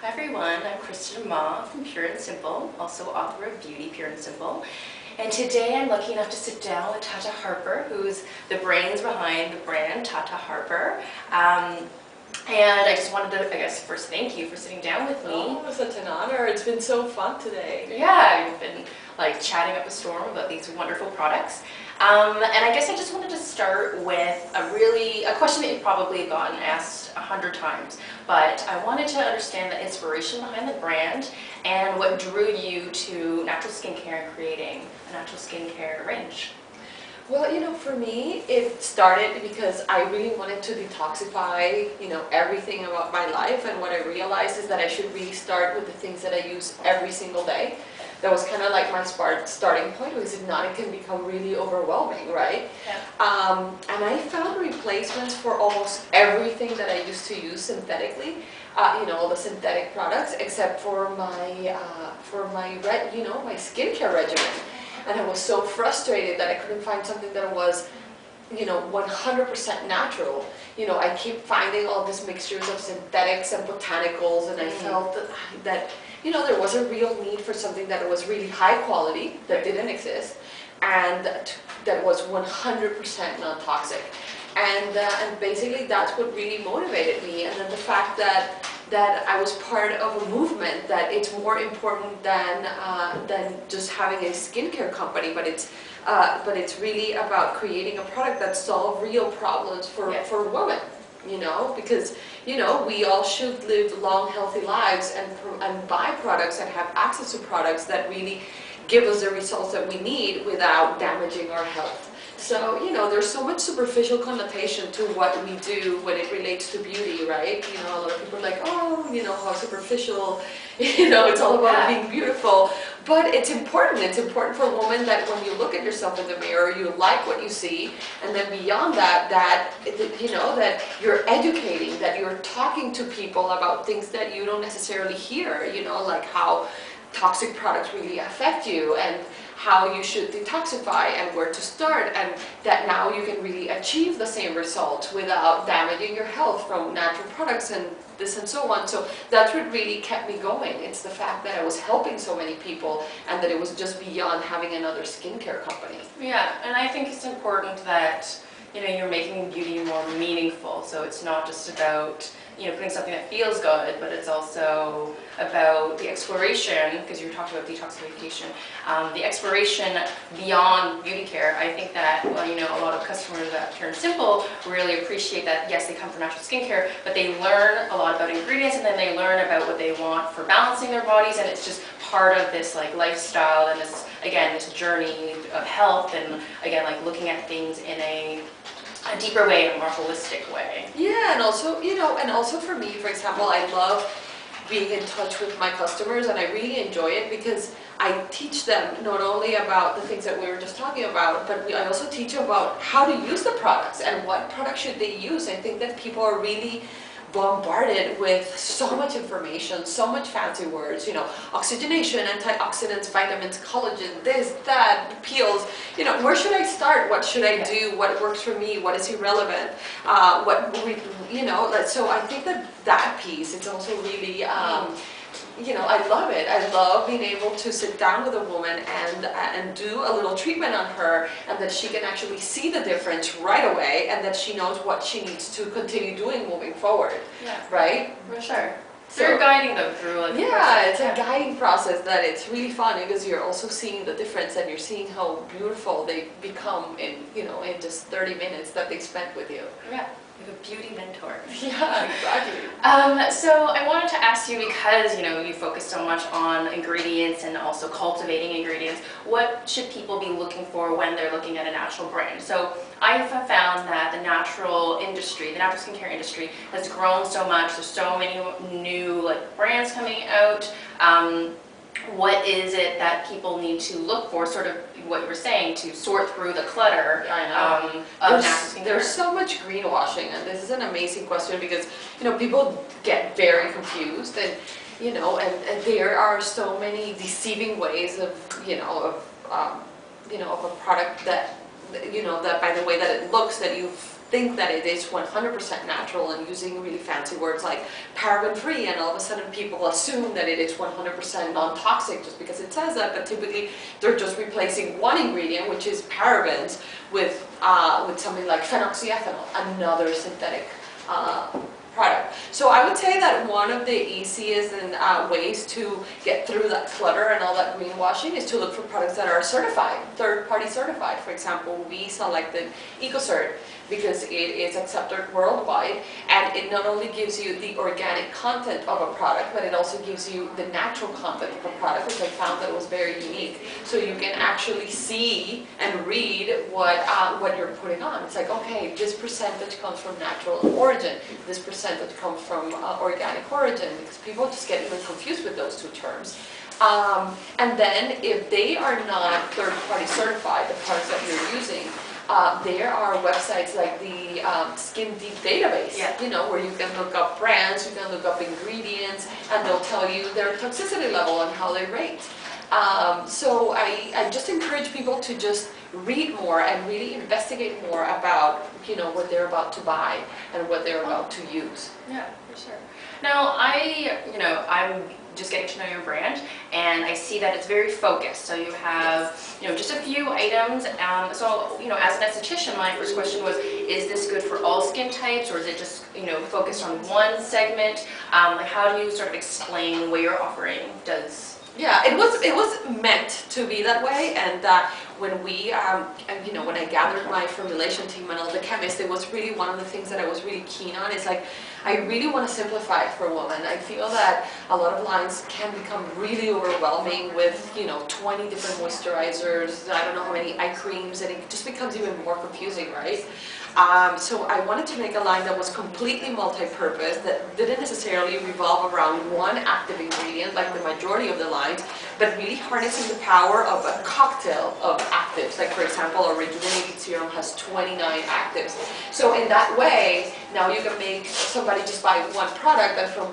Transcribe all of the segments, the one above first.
Hi everyone, I'm Kristen Ma from Pure and Simple, also author of Beauty Pure and Simple. And today I'm lucky enough to sit down with Tata Harper, who's the brains behind the brand Tata Harper. And I just wanted to, first thank you for sitting down with me. Oh, such an honor. It's been so fun today. Yeah, you've been like chatting up a storm about these wonderful products. And I guess I just wanted to start with a question that you've probably gotten asked 100 times, but I wanted to understand the inspiration behind the brand and what drew you to natural skincare and creating a natural skincare range. Well, for me, it started because I really wanted to detoxify, everything about my life. And what I realized is that I should really start with the things that I use every single day. That was kind of like my starting point, because if not, it can become really overwhelming, right? Yeah. And I found replacements for almost everything that I used to use synthetically. All the synthetic products, except for my my skincare regimen. And I was so frustrated that I couldn't find something that was 100% natural. I keep finding all these mixtures of synthetics and botanicals, and I felt that there was a real need for something that was really high quality, that didn't exist, and that was 100% non-toxic. And basically that's what really motivated me. And then the fact that I was part of a movement that it's more important than just having a skincare company, but it's really about creating a product that solves real problems for women. Because we all should live long, healthy lives and buy products and have access to products that really give us the results that we need without damaging our health. So, there's so much superficial connotation to what we do when it relates to beauty, right? A lot of people are like, oh, how superficial, it's all about being beautiful. But it's important. It's important for a woman that when you look at yourself in the mirror, you like what you see. And then beyond that, that you're educating, that you're talking to people about things that you don't necessarily hear, like how toxic products really affect you, and how you should detoxify and where to start, and that now you can really achieve the same results without damaging your health from natural products and this and so on. So that's what really kept me going. It's the fact that I was helping so many people, and that it was just beyond having another skincare company. Yeah, and I think it's important that you're making beauty more meaningful. So it's not just about putting something that feels good, but it's also about the exploration, because you're talking about detoxification, the exploration beyond beauty care. I think that a lot of customers at Pure and Simple really appreciate that. Yes, they come for natural skincare, but they learn a lot about ingredients, and then they learn about what they want for balancing their bodies, and it's just part of this lifestyle and this journey of health, and again looking at things in a deeper way, a more holistic way. Yeah, and also for me, for example, I love being in touch with my customers, and I really enjoy it because I teach them not only about the things that we were just talking about, but I also teach them about how to use the products and what products should they use. I think that people are really bombarded with so much information, so much fancy words, oxygenation, antioxidants, vitamins, collagen, this, that, peels. Where should I start? What should I do? What works for me? What is irrelevant? So I think that piece, it's also really, I love it. I love being able to sit down with a woman and do a little treatment on her, and that she can actually see the difference right away, and that she knows what she needs to continue doing moving forward. Yeah. Right? For sure. So you're guiding them through a guiding process that it's really fun, because you're also seeing the difference, and you're seeing how beautiful they become in just 30 minutes that they spent with you. Yeah. Like a beauty mentor. Yeah, exactly. So I wanted to ask you, because you focus so much on ingredients and also cultivating ingredients, what should people be looking for when they're looking at a natural brand? So I've found that the natural industry, the natural skincare industry, has grown so much. There's so many new brands coming out. What is it that people need to look for, sort of what you were saying, to sort through the clutter of natural skincare? There's so much greenwashing, and this is an amazing question, because people get very confused, and and there are so many deceiving ways of of a product that that by the way that it looks, that you've think that it is 100% natural and using really fancy words like paraben-free, and all of a sudden people assume that it is 100% non-toxic just because it says that, but typically they're just replacing one ingredient, which is parabens, with something like phenoxyethanol, another synthetic product. So I would say that one of the easiest ways to get through that clutter and all that greenwashing is to look for products that are certified, third-party certified. For example, we selected EcoCert because it is accepted worldwide, and it not only gives you the organic content of a product, but it also gives you the natural content of a product, which I found that was very unique. So you can actually see and read what you're putting on. It's like, okay, this percentage comes from natural origin, this percentage comes from organic origin, because people just get even confused with those two terms. And then if they are not third-party certified, the products that you're using, there are websites like the Skin Deep Database, you know, where you can look up brands, you can look up ingredients, and they'll tell you their toxicity level and how they rate. So I just encourage people to just read more and really investigate more about, you know, what they're about to buy and what they're about to use. Yeah, for sure. Now, I'm just getting to know your brand, and I see that it's very focused. So you have, just a few items. So, as an esthetician, my first question was, is this good for all skin types, or is it just, focused on one segment? Like, how do you sort of explain what your offering does? Yeah, it was meant to be that way, and when we, when I gathered my formulation team and all the chemists, it was really one of the things that I was really keen on. Is like, I really want to simplify it for women. I feel that a lot of lines can become really overwhelming with, 20 different moisturizers, I don't know how many eye creams, and it just becomes even more confusing, right? So I wanted to make a line that was completely multi-purpose, that didn't necessarily revolve around one active ingredient like the majority of the lines, but really harnessing the power of a cocktail of actives. Like, for example, our Rejuvenating Serum has 29 actives. So in that way, now you can make somebody just buy one product, and from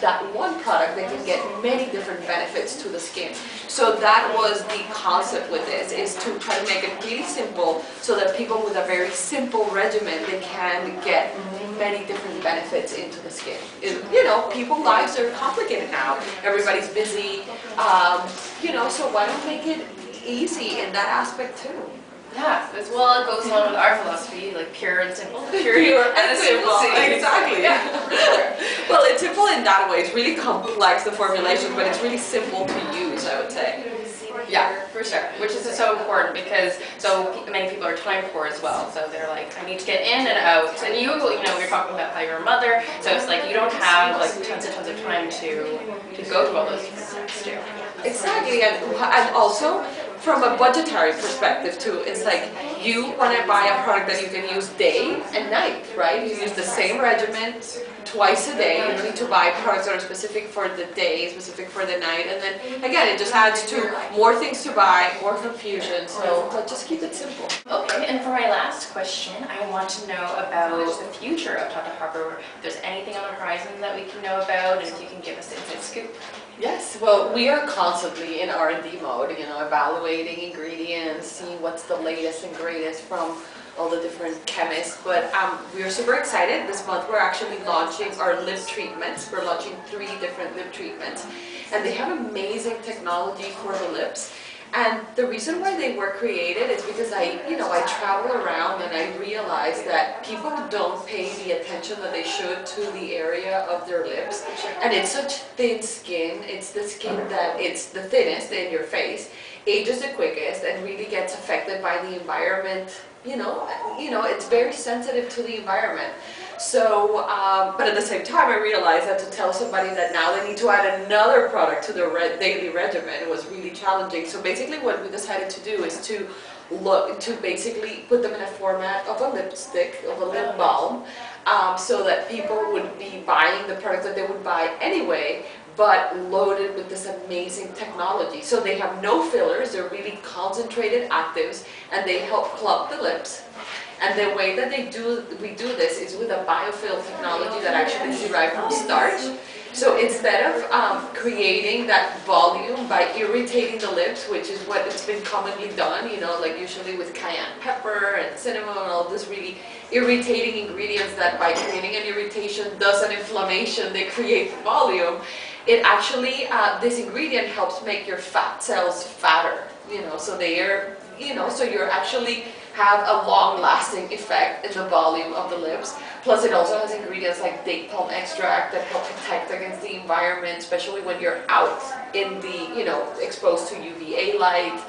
that one product they can get many different benefits to the skin. So that was the concept with this, is to try to make it really simple so that people with a very simple regimen, they can get many different benefits into the skin. People's lives are complicated now. Everybody's busy, so why don't make it easy in that aspect too? Yeah, as well, it goes along with our philosophy, like pure and simple. Pure and simple, exactly. Yeah. Well, it's simple in that way. It's really complex, the formulation, but it's really simple to use, I would say. Yeah, for sure. Which is so important, because so many people are time poor as well. So they're like, I need to get in and out. And you're talking about how you're a mother, so it's like you don't have like tons of time to go through all those different steps too. Exactly, and also from a budgetary perspective too, it's like you want to buy a product that you can use day and night, right? You use the same regimen twice a day. You don't need to buy products that are specific for the day, specific for the night, and then again, it just adds to more things to buy, more confusion. So let's just keep it simple. Okay, and for my last question, I want to know about the future of Tata Harper. If there's anything on the horizon that we can know about, and if you can give us an inside scoop. Yes, well, we are constantly in R&D mode, evaluating ingredients, seeing what's the latest and greatest from all the different chemists, but we are super excited. This month we're actually launching our lip treatments. We're launching 3 different lip treatments, and they have amazing technology for the lips. And the reason why they were created is because I travel around and I realize that people don't pay the attention that they should to the area of their lips. And it's such thin skin. It's the skin that it's the thinnest in your face, ages the quickest, and really gets affected by the environment. It's very sensitive to the environment. So, but at the same time, I realized that to tell somebody that now they need to add another product to their daily regimen was really challenging. So basically what we decided to do is to basically put them in a format of a lipstick, of a lip balm, so that people would be buying the product that they would buy anyway, but loaded with this amazing technology. So they have no fillers, they're really concentrated actives, and they help plump the lips. And the way that we do this is with a biofill technology that actually is derived from starch. So instead of creating that volume by irritating the lips, which is what it's been commonly done, you know, like usually with cayenne pepper and cinnamon and all this really irritating ingredients that by creating an irritation does an inflammation, they create volume. It actually, this ingredient helps make your fat cells fatter, you know, so they are, you know, so you're actually have a long-lasting effect in the volume of the lips. Plus it also has ingredients like date palm extract that help protect against the environment, especially when you're out in the, you know, exposed to UVA light.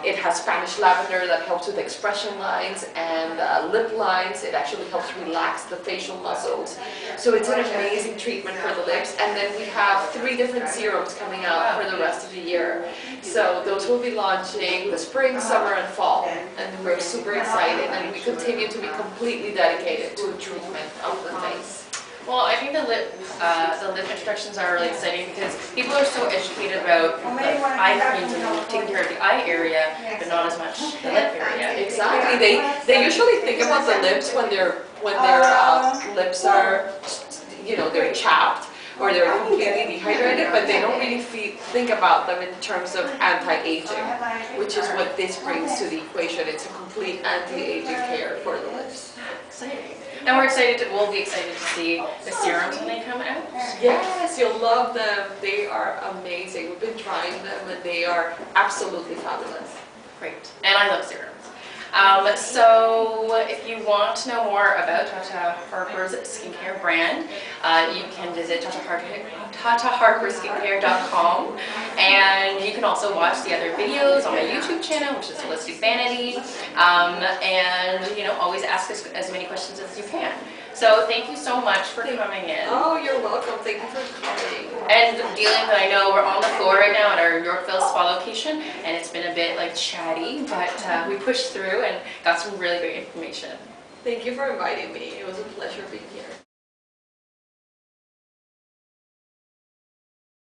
It has Spanish lavender that helps with expression lines and lip lines. It actually helps relax the facial muscles. So it's an amazing treatment for the lips. And then we have 3 different serums coming out for the rest of the year. So those will be launching the spring, summer, and fall. And we're super excited, and we continue to be completely dedicated to the treatment of the face. Well, I think the lip introductions are really exciting because people are so educated about like, eye creams and taking care of the eye area, but not as much the lip area. Exactly. They usually think about the lips when their lips are, you know, they're chapped or they're completely dehydrated, but they don't really think about them in terms of anti-aging, which is what this brings to the equation. It's a complete anti-aging care for the lips. Exciting. And we'll be excited to see the serums when they come out. Yes, you'll love them. They are amazing. We've been trying them and they are absolutely fabulous. Great. And I love serums. So if you want to know more about Tata Harper's skincare brand, you can visit TataHarperSkincare.com, and you can also watch the other videos on my YouTube channel, which is Holistic Vanity, and you know, always ask us as many questions as you can. So thank you so much for coming in. Oh, you're welcome. Thank you for coming. And dealing with, I know we're on the floor right now at our Yorkville Spa location, and it's been a bit like chatty, but we pushed through and got some really great information. Thank you for inviting me. It was a pleasure.